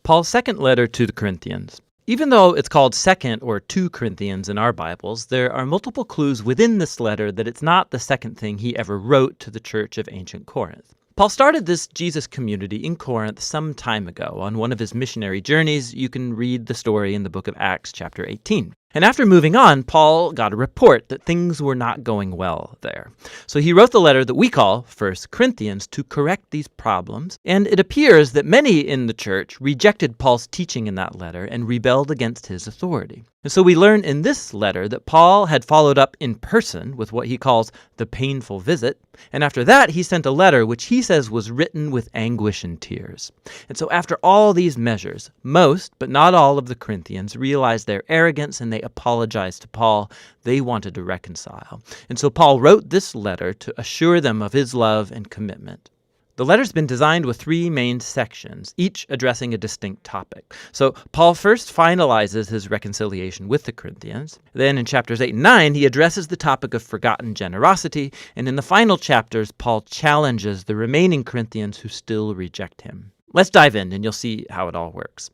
Paul's second letter to the Corinthians. Even though it's called 2nd or 2 Corinthians in our Bibles, there are multiple clues within this letter that it's not the second thing he ever wrote to the church of ancient Corinth. Paul started this Jesus community in Corinth some time ago. On one of his missionary journeys, you can read the story in the book of Acts, chapter 18. And after moving on, Paul got a report that things were not going well there. So he wrote the letter that we call 1 Corinthians to correct these problems. And it appears that many in the church rejected Paul's teaching in that letter and rebelled against his authority. And so we learn in this letter that Paul had followed up in person with what he calls the painful visit. And after that, he sent a letter which he says was written with anguish and tears. And so after all these measures, most, but not all of the Corinthians realized their arrogance and they apologized to Paul. They wanted to reconcile. And so Paul wrote this letter to assure them of his love and commitment. The letter's been designed with 3 main sections, each addressing a distinct topic. So Paul first finalizes his reconciliation with the Corinthians. Then in chapters 8 and 9, he addresses the topic of forgotten generosity. And in the final chapters, Paul challenges the remaining Corinthians who still reject him. Let's dive in and you'll see how it all works.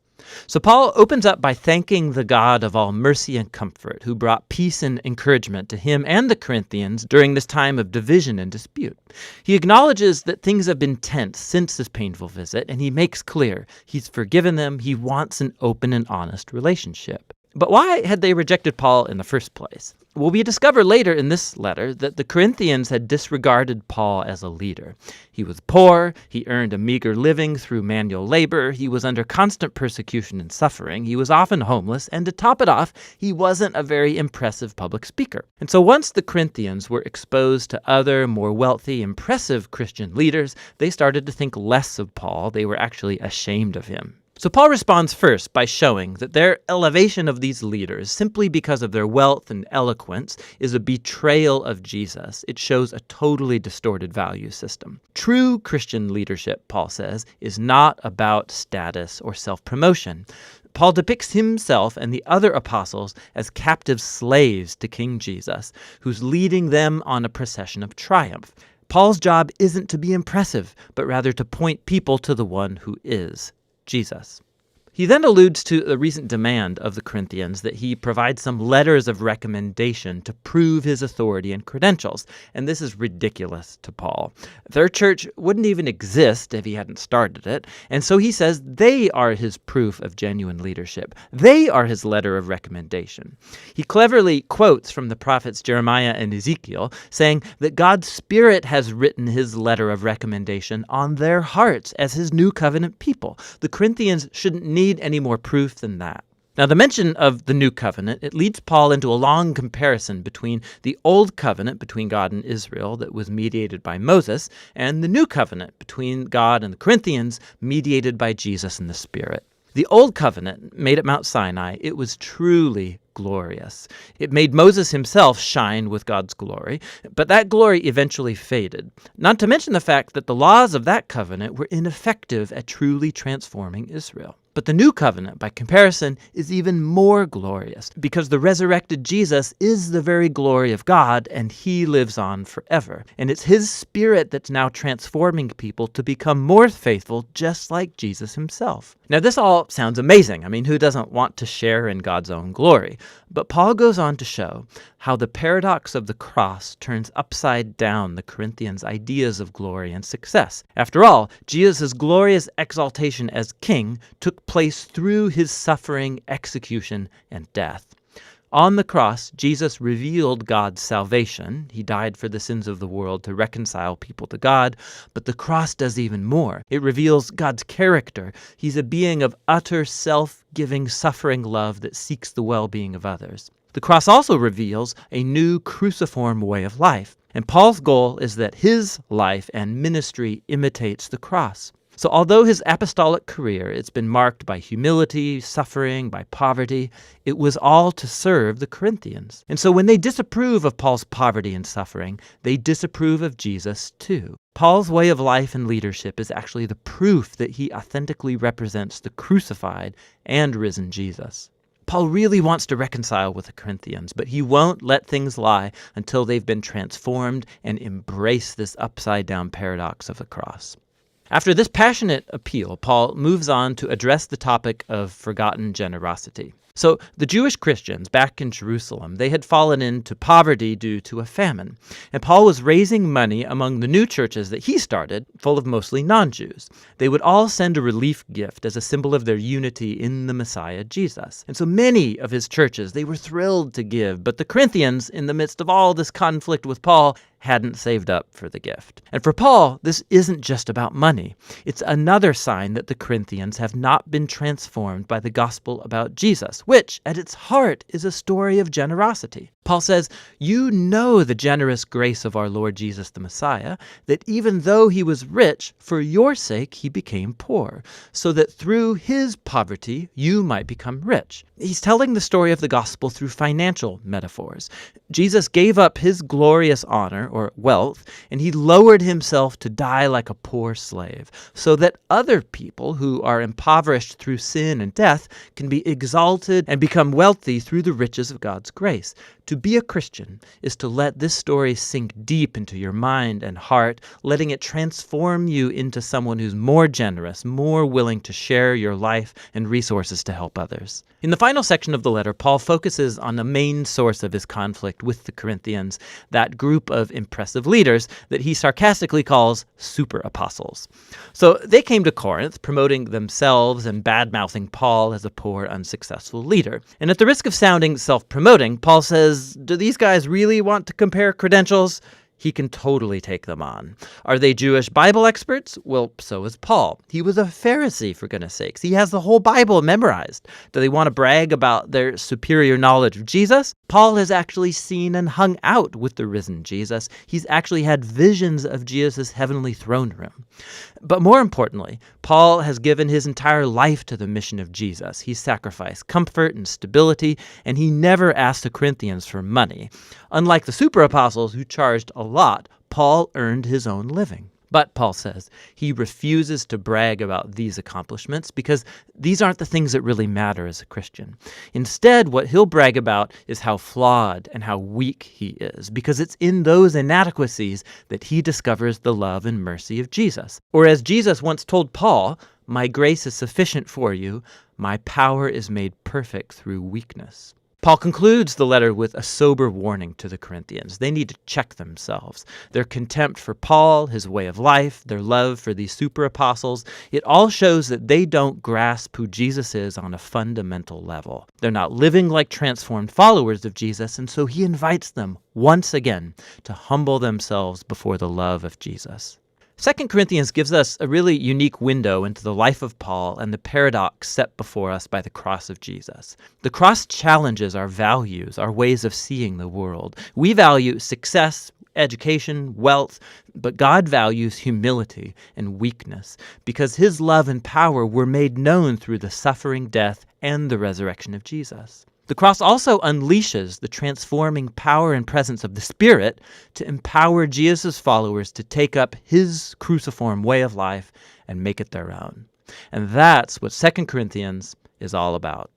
So Paul opens up by thanking the God of all mercy and comfort, who brought peace and encouragement to him and the Corinthians during this time of division and dispute. He acknowledges that things have been tense since this painful visit, and he makes clear he's forgiven them. He wants an open and honest relationship. But why had they rejected Paul in the first place? Well, we discover later in this letter that the Corinthians had disregarded Paul as a leader. He was poor, he earned a meager living through manual labor, he was under constant persecution and suffering, he was often homeless, and to top it off, he wasn't a very impressive public speaker. And so once the Corinthians were exposed to other, more wealthy, impressive Christian leaders, they started to think less of Paul. They were actually ashamed of him. So Paul responds first by showing that their elevation of these leaders, simply because of their wealth and eloquence, is a betrayal of Jesus. It shows a totally distorted value system. True Christian leadership, Paul says, is not about status or self-promotion. Paul depicts himself and the other apostles as captive slaves to King Jesus, who's leading them on a procession of triumph. Paul's job isn't to be impressive, but rather to point people to the one who is Jesus. He then alludes to the recent demand of the Corinthians that he provide some letters of recommendation to prove his authority and credentials, and this is ridiculous to Paul. Their church wouldn't even exist if he hadn't started it, and so he says they are his proof of genuine leadership. They are his letter of recommendation. He cleverly quotes from the prophets Jeremiah and Ezekiel, saying that God's Spirit has written his letter of recommendation on their hearts as his new covenant people. The Corinthians shouldn't need any more proof than that. Now, the mention of the new covenant, it leads Paul into a long comparison between the old covenant between God and Israel that was mediated by Moses and the new covenant between God and the Corinthians mediated by Jesus and the Spirit. The old covenant made at Mount Sinai, it was truly glorious. It made Moses himself shine with God's glory, but that glory eventually faded. Not to mention the fact that the laws of that covenant were ineffective at truly transforming Israel. But the new covenant, by comparison, is even more glorious because the resurrected Jesus is the very glory of God and he lives on forever. And it's his Spirit that's now transforming people to become more faithful, just like Jesus himself. Now, this all sounds amazing. I mean, who doesn't want to share in God's own glory? But Paul goes on to show how the paradox of the cross turns upside down the Corinthians' ideas of glory and success. After all, Jesus' glorious exaltation as king took place through his suffering, execution, and death. On the cross, Jesus revealed God's salvation. He died for the sins of the world to reconcile people to God. But the cross does even more. It reveals God's character. He's a being of utter self-giving, suffering love that seeks the well-being of others. The cross also reveals a new cruciform way of life. And Paul's goal is that his life and ministry imitates the cross. So although his apostolic career, it's been marked by humility, suffering, by poverty, it was all to serve the Corinthians. And so when they disapprove of Paul's poverty and suffering, they disapprove of Jesus too. Paul's way of life and leadership is actually the proof that he authentically represents the crucified and risen Jesus. Paul really wants to reconcile with the Corinthians, but he won't let things lie until they've been transformed and embrace this upside-down paradox of the cross. After this passionate appeal, Paul moves on to address the topic of forgotten generosity. So the Jewish Christians back in Jerusalem, they had fallen into poverty due to a famine. And Paul was raising money among the new churches that he started, full of mostly non-Jews. They would all send a relief gift as a symbol of their unity in the Messiah, Jesus. And so many of his churches, they were thrilled to give. But the Corinthians, in the midst of all this conflict with Paul, hadn't saved up for the gift. And for Paul, this isn't just about money. It's another sign that the Corinthians have not been transformed by the gospel about Jesus, which, at its heart, is a story of generosity. Paul says, "You know the generous grace of our Lord Jesus the Messiah, that even though he was rich, for your sake he became poor, so that through his poverty you might become rich." He's telling the story of the gospel through financial metaphors. Jesus gave up his glorious honor, or wealth, and he lowered himself to die like a poor slave, so that other people who are impoverished through sin and death can be exalted and become wealthy through the riches of God's grace. To be a Christian is to let this story sink deep into your mind and heart, letting it transform you into someone who's more generous, more willing to share your life and resources to help others. In the final section of the letter, Paul focuses on the main source of his conflict with the Corinthians, that group of impressive leaders that he sarcastically calls super apostles. So they came to Corinth promoting themselves and bad-mouthing Paul as a poor, unsuccessful leader. And at the risk of sounding self-promoting, Paul says, do these guys really want to compare credentials? He can totally take them on. Are they Jewish Bible experts? Well, so is Paul. He was a Pharisee, for goodness sakes. He has the whole Bible memorized. Do they want to brag about their superior knowledge of Jesus? Paul has actually seen and hung out with the risen Jesus. He's actually had visions of Jesus' heavenly throne room. But more importantly, Paul has given his entire life to the mission of Jesus. He sacrificed comfort and stability, and he never asked the Corinthians for money. Unlike the super apostles who charged a lot, Paul earned his own living. But, Paul says, he refuses to brag about these accomplishments because these aren't the things that really matter as a Christian. Instead, what he'll brag about is how flawed and how weak he is, because it's in those inadequacies that he discovers the love and mercy of Jesus. Or as Jesus once told Paul, "My grace is sufficient for you. My power is made perfect through weakness." Paul concludes the letter with a sober warning to the Corinthians. They need to check themselves. Their contempt for Paul, his way of life, their love for these super apostles, it all shows that they don't grasp who Jesus is on a fundamental level. They're not living like transformed followers of Jesus, and so he invites them once again to humble themselves before the love of Jesus. 2 Corinthians gives us a really unique window into the life of Paul and the paradox set before us by the cross of Jesus. The cross challenges our values, our ways of seeing the world. We value success, education, wealth, but God values humility and weakness because his love and power were made known through the suffering, death, and the resurrection of Jesus. The cross also unleashes the transforming power and presence of the Spirit to empower Jesus' followers to take up his cruciform way of life and make it their own. And that's what 2 Corinthians is all about.